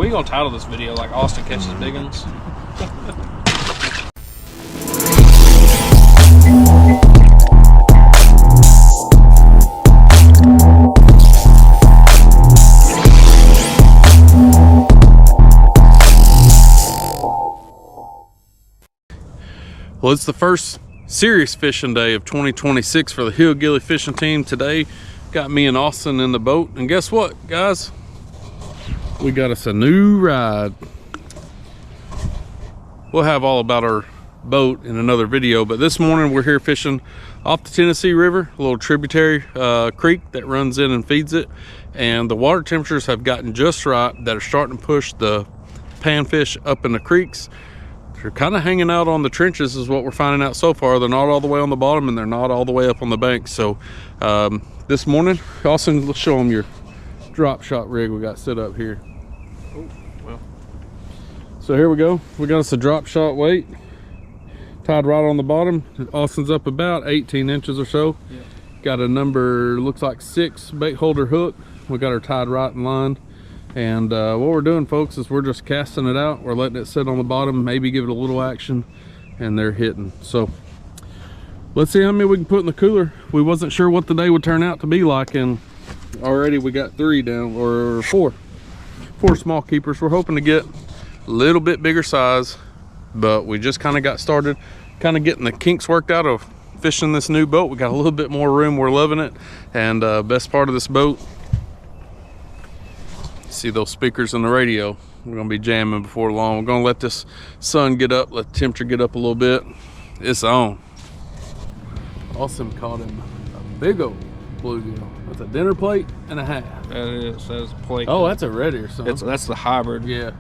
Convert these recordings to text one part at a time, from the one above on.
We gonna title this video like Austin catches big ones. Well, it's the first serious fishing day of 2026 for the HillGilly Fishing team. Today, got me and Austin in the boat, and guess what, guys? We got us a new ride. We'll have all about our boat in another video, but this morning we're here fishing off the Tennessee River, a little tributary creek that runs in and feeds it, and the water temperatures have gotten just right that are starting to push the panfish up in the creeks. They're kind of hanging out on the trenches is what we're finding out so far. They're not all the way on the bottom and they're not all the way up on the bank. So this morning, Austin, let's show them your drop shot rig we got set up here. Oh, well. So here we go. We got us a drop shot weight tied right on the bottom. Austin's up about 18 inches or so. Yep. Got a number, looks like 6 bait holder hook. We got her tied right in line. And what we're doing, folks, is we're just casting it out. We're letting it sit on the bottom, maybe give it a little action, and they're hitting. So let's see how many we can put in the cooler. We wasn't sure what the day would turn out to be like, and already we got 3 down, or 4 small keepers. We're hoping to get a little bit bigger size, but we just kind of got started, kind of getting the kinks worked out of fishing this new boat. We got a little bit more room. We're loving it. And best part of this boat, see those speakers on the radio. We're gonna be jamming before long. We're gonna let this sun get up, let the temperature get up a little bit. It's on. Austin caught him a big old bluegill. That's a dinner plate and a half. That is a plate. Oh, that's a Redear, son. That's the hybrid. Yeah.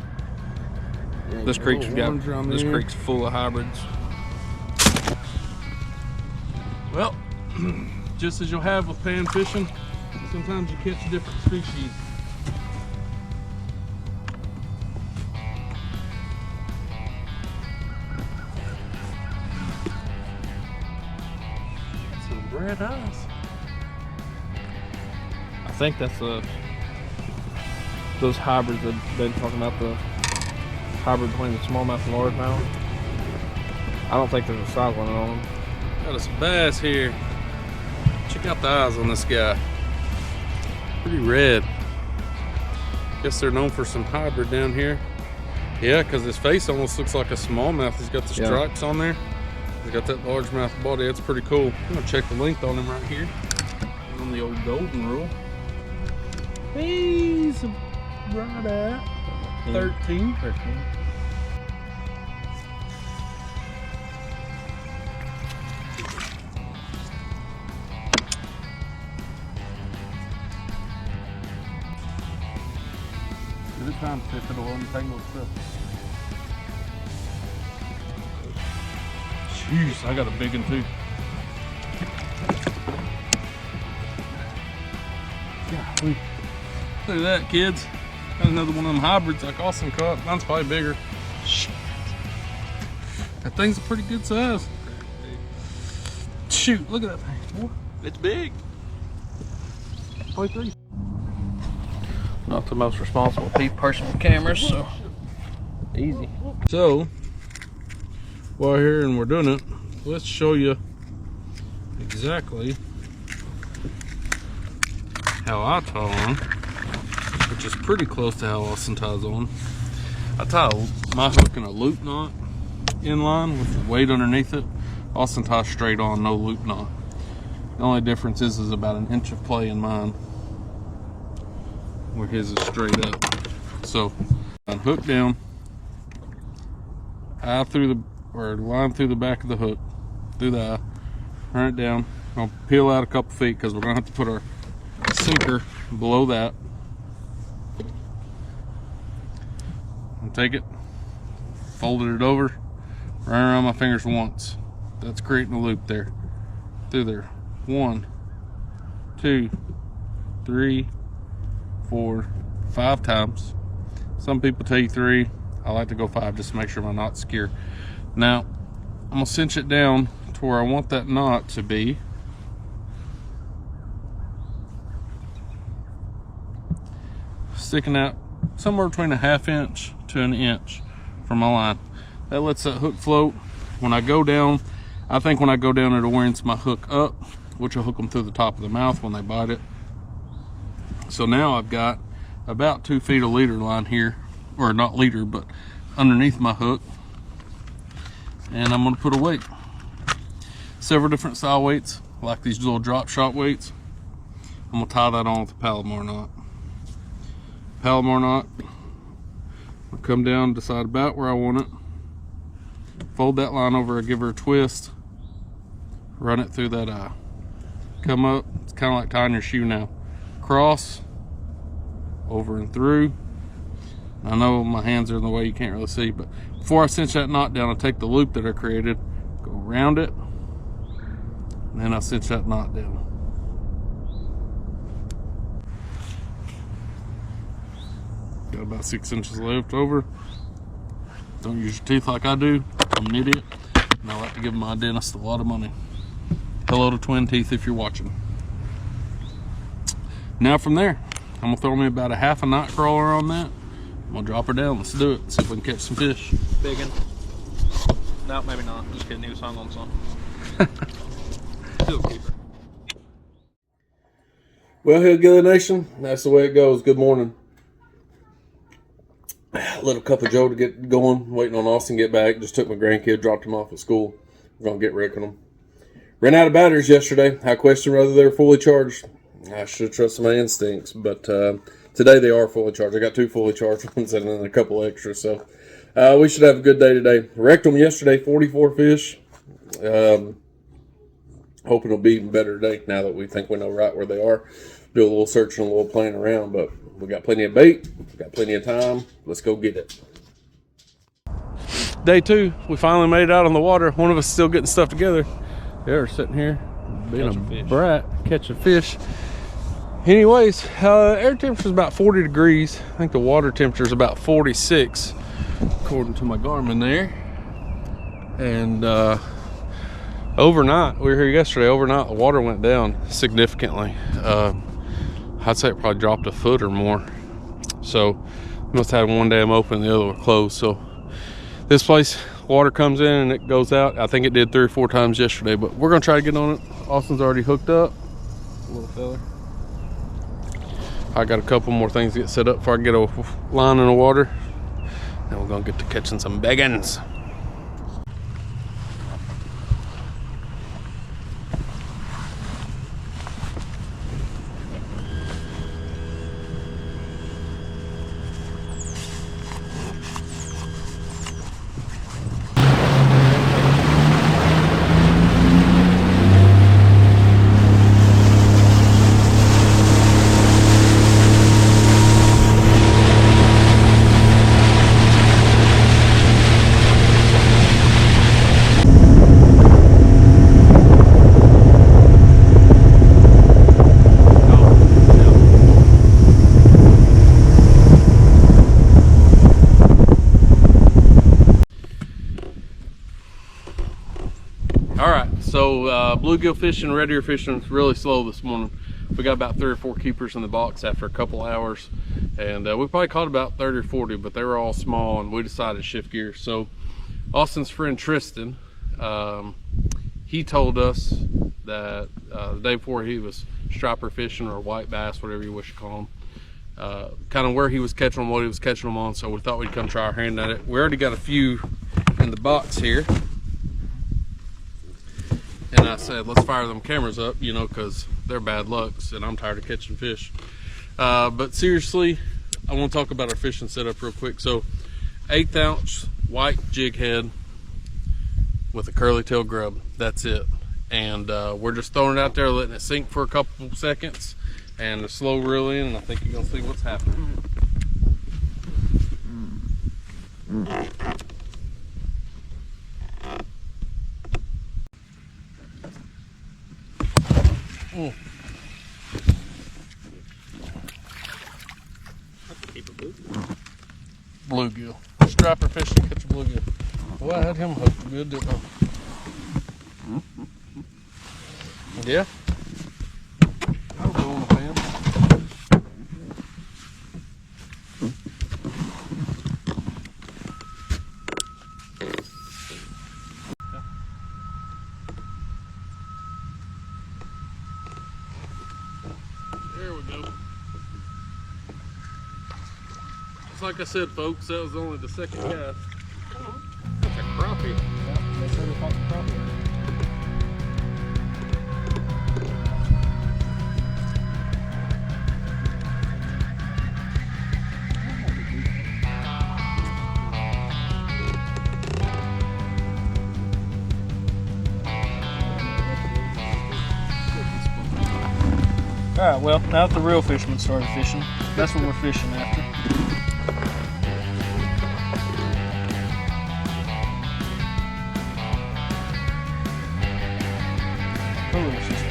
This creek's creek's full of hybrids. Well, just as you'll have with pan fishing, sometimes you catch different species. Red eyes. I think that's those hybrids that they're talking about, the hybrid between the smallmouth and largemouth. I don't think there's a size limit on them. Got us some bass here. Check out the eyes on this guy. Pretty red. Guess they're known for some hybrid down here. Yeah, because his face almost looks like a smallmouth. He's got the stripes on there. He's got that largemouth body. That's pretty cool. I'm gonna check the length on him right here. On the old golden rule. He's right at 13. Is it time to fish it or untangle stuff? Jeez, I got a big one too. Golly. Look at that, kids. Got another one of them hybrids like Austin caught. Mine's probably bigger. Shit. That thing's a pretty good size. Shoot, look at that thing. It's big. Probably 3. Not the most responsible person with cameras, so easy. So, while here and we're doing it, let's show you exactly how I tie on, which is pretty close to how Austin ties on. I tie my hook in a loop knot in line with the weight underneath it. Austin ties straight on, no loop knot. The only difference is about an inch of play in mine, where his is straight up. So, hook down, eye through the, or line through the back of the hook, through the eye, run it down. I'll peel out a couple feet because we're gonna have to put our sinker below that. And take it, folded it over, run around my fingers once. That's creating a loop there, through there. 1, 2, 3, 4, 5 times. Some people tell you 3. I like to go 5 just to make sure my knot's secure. Now, I'm gonna cinch it down to where I want that knot to be. Sticking out somewhere between a 1/2 inch to an inch from my line. That lets that hook float. When I go down, I think when I go down, it orients my hook up, which will hook them through the top of the mouth when they bite it. So now I've got about 2 feet of leader line here, or not leader, but underneath my hook. And I'm gonna put a weight. Several different style weights, like these little drop shot weights. I'm gonna tie that on with a Palomar knot. Palomar knot. I'll come down, decide about where I want it. Fold that line over, I give her a twist. Run it through that eye. Come up, it's kind of like tying your shoe now. Cross, over and through. I know my hands are in the way, you can't really see, but before I cinch that knot down, I take the loop that I created, go around it, and then I cinch that knot down. Got about 6 inches left over. Don't use your teeth like I do. I'm an idiot, and I like to give my dentist a lot of money. Hello to twin teeth if you're watching. Now from there, I'm gonna throw me about a 1/2 night crawler on that. I'm gonna drop her down. Let's do it. See if we can catch some fish. Big one. No, maybe not. Just kidding. He was hung on some. Still a keeper. Well, HillGilly Nation, that's the way it goes. Good morning. Little cup of Joe to get going. Waiting on Austin to get back. Just took my grandkid, dropped him off at school. We're gonna get wrecking them. Ran out of batteries yesterday. I questioned whether they were fully charged. I should have trusted my instincts, but today they are fully charged. I got 2 fully charged ones and then a couple extra, so we should have a good day today. Wrecked them yesterday, 44 fish. Hoping it'll be even better today now that we think we know right where they are. Do a little searching, a little playing around, but we got plenty of bait, we got plenty of time. Let's go get it. Day 2, we finally made it out on the water. One of us still getting stuff together. They're sitting here being a brat, catching fish. Anyways, air temperature is about 40 degrees. I think the water temperature is about 46, according to my Garmin there. And overnight, we were here yesterday, overnight the water went down significantly. I'd say it probably dropped a foot or more. So we must have had one dam open, the other one closed. So this place, water comes in and it goes out. I think it did 3 or 4 times yesterday, but we're gonna try to get on it. Austin's already hooked up, little fella. I got a couple more things to get set up before I get a line in the water. Then we're gonna get to catching some biggins. Bluegill fishing, Redear fishing is really slow this morning. We got about 3 or 4 keepers in the box after a couple hours, and we probably caught about 30 or 40, but they were all small, and we decided to shift gears. So Austin's friend Tristan, he told us that the day before he was striper fishing, or white bass, whatever you wish to call them, kind of where he was catching them, what he was catching them on. So we thought we'd come try our hand at it. We already got a few in the box here. And I said, let's fire them cameras up, you know, because they're bad lucks and I'm tired of catching fish. But seriously, I want to talk about our fishing setup real quick. So 1/8 ounce white jig head with a curly tail grub. That's it. And we're just throwing it out there, letting it sink for a couple seconds and a slow reel in, and I think you're going to see what's happening. Bluegill. Striper fishing, catch a bluegill. Well, I had him hooked good, didn't I? Yeah. That'll go on the pan. Looks like I said, folks, that was only the second cast. That's a crappie. Yeah, they said we caught the crappie. Alright, well, now that the real fishermen started fishing, that's what we're fishing after. Oh, it's just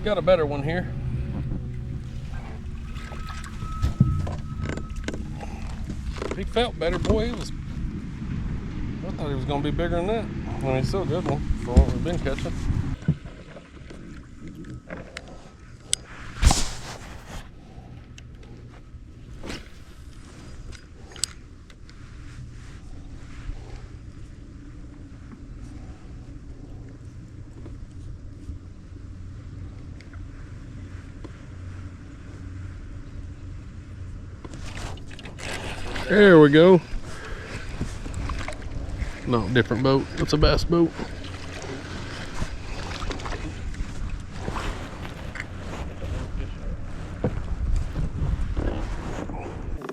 got a better one here. He felt better, boy. He was. I thought he was gonna be bigger than that. I mean, he's still a good one for what we've been catching. There we go. No, different boat. It's a bass boat.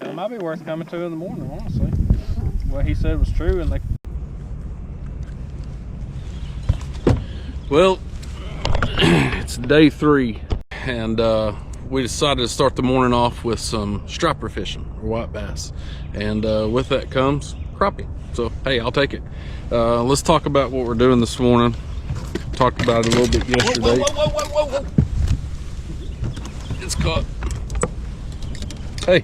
it might be worth coming to in the morning, honestly. What he said was true, and they. Well, it's day 3, and we decided to start the morning off with some striper fishing, or white bass, and with that comes crappie. So hey, I'll take it. Let's talk about what we're doing this morning. Talked about it a little bit yesterday. Whoa. It's caught. Hey,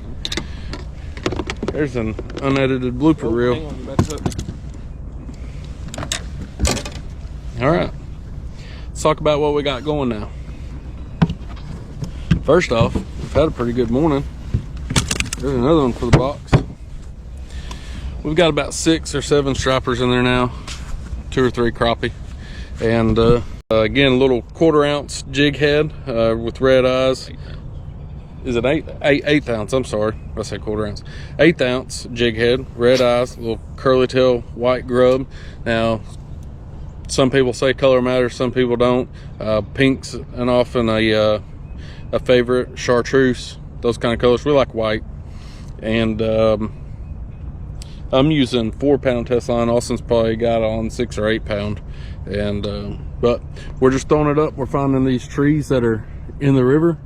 there's an unedited blooper reel. Hang on, you about to hook me. All right, let's talk about what we got going now. First off, we've had a pretty good morning. There's another one for the box. We've got about 6 or 7 stripers in there now, 2 or 3 crappie, and again, a little 1/4 ounce jig head with red eyes. Is it 8 ounce? I'm sorry, I said 1/4 ounce. 1/8 ounce jig head, red eyes, little curly tail white grub. Now, some people say color matters, some people don't. Pink's and often a favorite, chartreuse, those kind of colors. We like white, and I'm using 4-pound test line. Austin's probably got on 6 or 8 pound, and but we're just throwing it up. We're finding these trees that are in the river,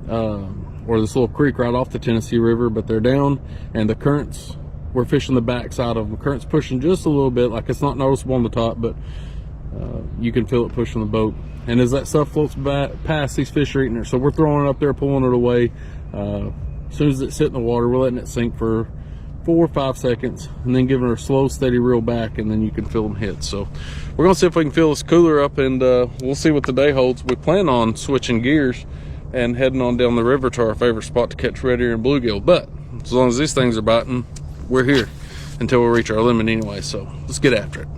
or this little creek right off the Tennessee River, but they're down, and the currents, we're fishing the back side of them. The current's pushing just a little bit, like it's not noticeable on the top, but you can feel it pushing the boat. And as that stuff floats past, these fish are eating it. So we're throwing it up there, pulling it away. As soon as it's hitting the water, we're letting it sink for 4 or 5 seconds, and then giving her a slow, steady reel back, and then you can feel them hit. So we're gonna see if we can fill this cooler up, and we'll see what the day holds. We plan on switching gears and heading on down the river to our favorite spot to catch red ear and bluegill. But as long as these things are biting, we're here until we reach our limit anyway. So let's get after it.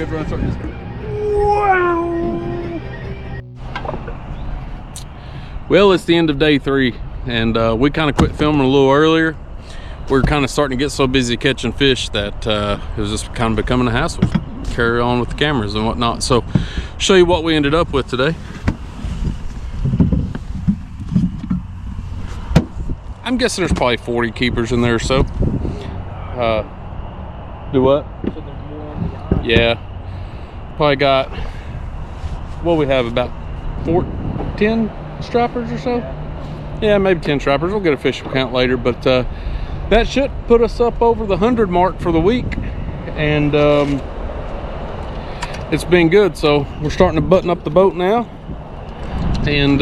good run through this. Well, it's the end of day 3, and we kind of quit filming a little earlier. We're kind of starting to get so busy catching fish that it was just kind of becoming a hassle. Carry on with the cameras and whatnot. So, show you what we ended up with today. I'm guessing there's probably 40 keepers in there or so. Do what? Yeah. Probably got, what we have, about 10 stripers or so? Yeah, maybe 10 stripers. We'll get a fish count later, but that should put us up over the 100 mark for the week. And it's been good. So we're starting to button up the boat now. And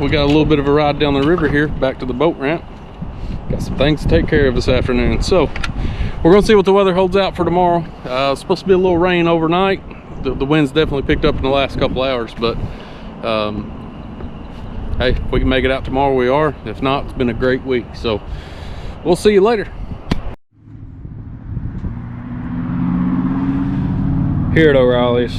we got a little bit of a ride down the river here, back to the boat ramp. Got some things to take care of this afternoon. So we're gonna see what the weather holds out for tomorrow. It's supposed to be a little rain overnight. The wind's definitely picked up in the last couple hours, but hey, if we can make it out tomorrow, we are. If not, it's been a great week. So we'll see you later. Here at O'Reilly's,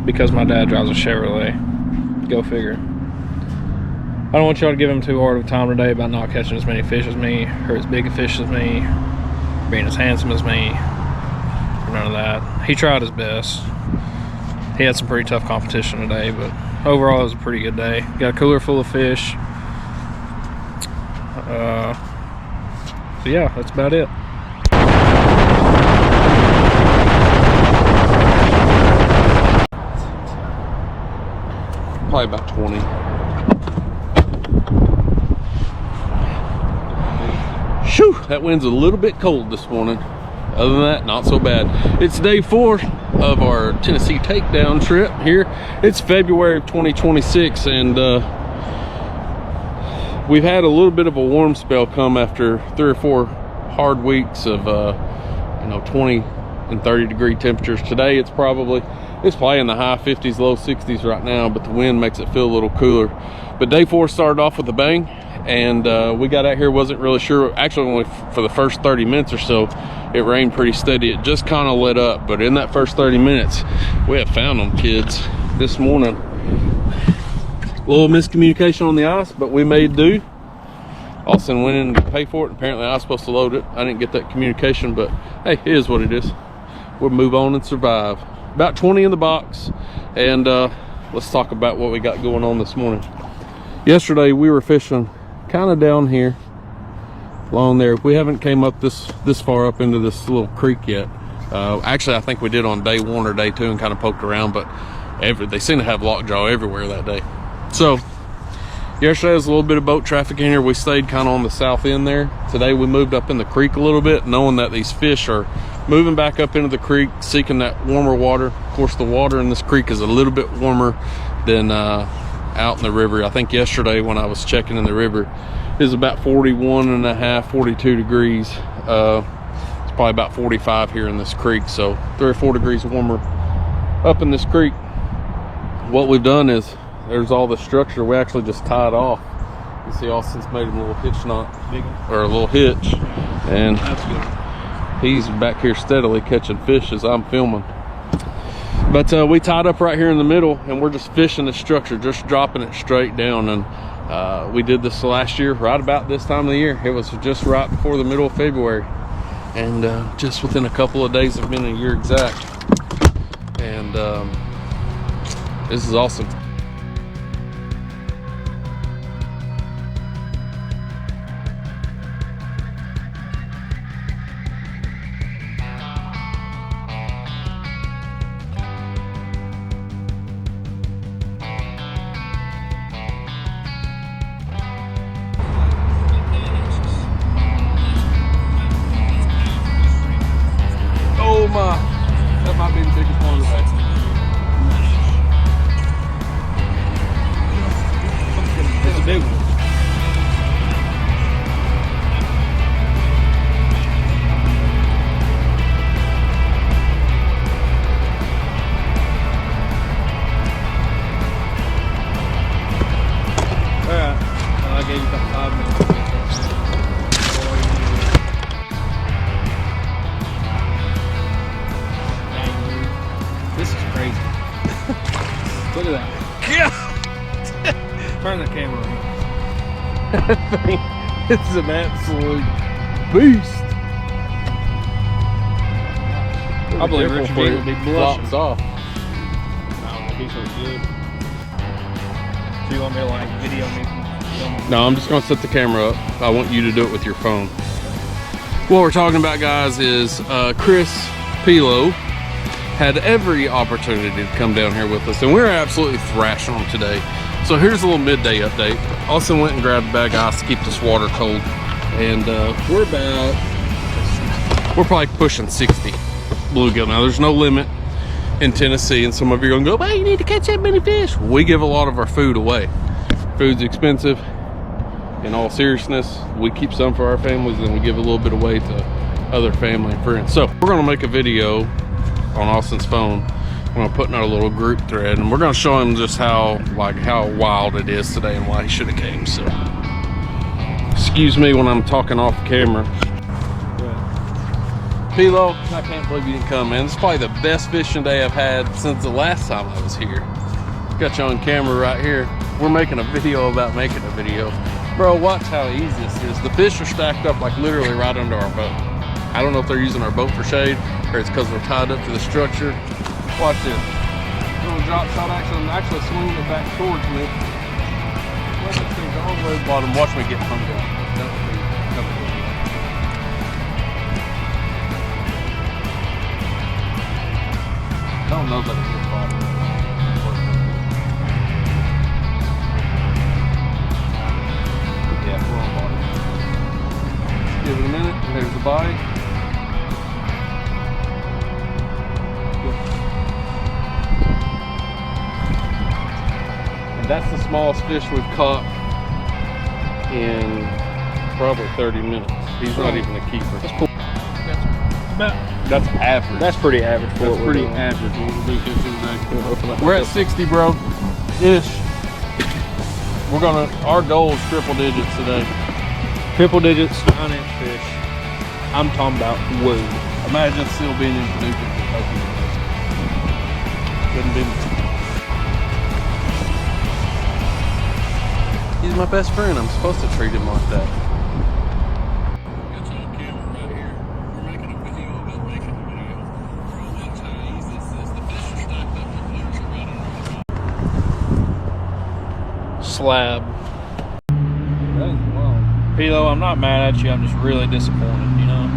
because my dad drives a Chevrolet. Go figure. I don't want y'all to give him too hard of a time today about not catching as many fish as me, or as big a fish as me, being as handsome as me, or none of that. He tried his best. He had some pretty tough competition today, but overall it was a pretty good day. Got a cooler full of fish. So yeah, that's about it. Probably about 20. Shoo, that wind's a little bit cold this morning. Other than that, not so bad. It's day 4 of our Tennessee takedown trip here. It's February of 2026, and we've had a little bit of a warm spell come after 3 or 4 hard weeks of 20 and 30 degree temperatures. Today it's probably in the high 50s, low 60s right now, but the wind makes it feel a little cooler. But day 4 started off with a bang, and we got out here, wasn't really sure. Actually, only for the first 30 minutes or so, it rained pretty steady. It just kind of let up, but in that first 30 minutes, we have found them, kids, this morning. A little miscommunication on the ice, but we made do. Austin went in to pay for it. Apparently, I was supposed to load it. I didn't get that communication, but hey, it is what it is. We'll move on and survive. About 20 in the box, and let's talk about what we got going on this morning. Yesterday we were fishing kind of down here along there. We haven't came up this far up into this little creek yet. Actually, I think we did on day 1 or day 2 and kind of poked around, but they seem to have lockjaw everywhere that day. So yesterday was a little bit of boat traffic in here. We stayed kind of on the south end there. Today we moved up in the creek a little bit, knowing that these fish are moving back up into the creek, seeking that warmer water. Of course, the water in this creek is a little bit warmer than out in the river. I think yesterday when I was checking in the river, it was about 41.5, 42 degrees. It's probably about 45 here in this creek, so 3 or 4 degrees warmer up in this creek. What we've done is, there's all the structure. We actually just tied off. You see Austin's made him a little hitch knot, or a little hitch, and that's good. He's back here steadily catching fish as I'm filming. But we tied up right here in the middle, and we're just fishing the structure, just dropping it straight down. And we did this last year, right about this time of the year. It was just right before the middle of February, and just within a couple of days of being a year exact. And this is awesome. That might be the biggest one today. It's a big one. Alright, I gave you about 5 minutes. Turn the camera on. That thing is an absolute beast. I believe Richard G would be blushing. Flops off. No, he's so good. So you want me to like video me? No, I'm just gonna set the camera up. I want you to do it with your phone. What we're talking about, guys, is Chris Pilo had every opportunity to come down here with us, and we were absolutely thrashing them today. So here's a little midday update. Austin went and grabbed a bag of ice to keep this water cold, and we're probably pushing 60 bluegill. Now there's no limit in Tennessee, and some of you are gonna go, well, you need to catch that many fish. We give a lot of our food away. Food's expensive. In all seriousness, we keep some for our families, and we give a little bit away to other family and friends. So we're gonna make a video on Austin's phone. We're gonna put in our little group thread, and we're gonna show him just how wild it is today and why he should have came. So excuse me when I'm talking off camera. Pilo, I can't believe you didn't come, man. This is probably the best fishing day I've had since the last time I was here. Got you on camera right here. We're making a video about making a video. Bro, watch how easy this is. The fish are stacked up like literally right under our boat. I don't know if they're using our boat for shade or it's because we're tied up to the structure. Watch this. Little drop shot action. I'm actually swinging it back towards me. Let it sink all the way to the bottom. Watch me get hung up. I don't know that it's your bottom. Yeah, we're on bottom. Give it a minute. There's the bite. And that's the smallest fish we've caught in probably 30 minutes. He's not even a keeper. That's cool. That's average. That's pretty average for That's what pretty we're doing. average for what we're doing today. We're at 60, bro. Ish. Our goal is triple digits today. Triple digits, 9-inch fish. I'm talking about whoa. Imagine still being in Chattanooga. Couldn't be. He's my best friend. I'm supposed to treat him like that. Got you on camera right here. We're making a video about making a video. Bro, watch how easy this is. The fish are stacked up like literally right under. Slab. That is wild. Pilo, I'm not mad at you. I'm just really disappointed, you know?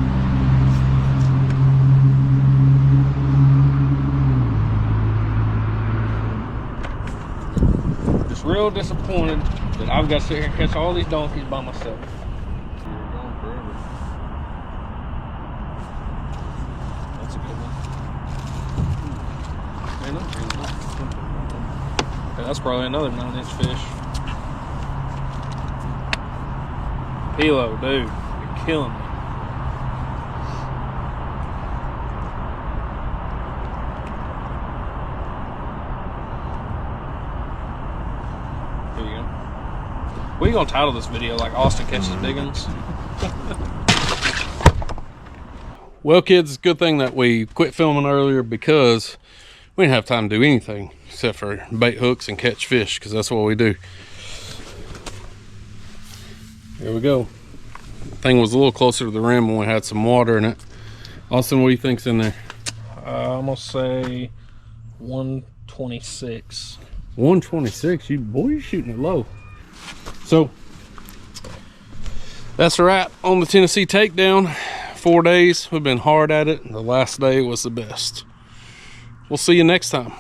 Just real disappointed that I've got to sit here and catch all these donkeys by myself. That's a good one. Okay, that's probably another 9-inch fish. Pilo, dude, you're killing me. Here you go. What are you gonna title this video? Like Austin catches big ones? Well, kids, it's a good thing that we quit filming earlier because we didn't have time to do anything except for bait hooks and catch fish, because that's what we do. Here we go. Thing was a little closer to the rim when we had some water in it. Austin, what do you think's in there? I'm gonna say 126. 126. You're shooting it low. So that's a wrap on the Tennessee takedown. 4 days. We've been hard at it. The last day was the best. We'll see you next time.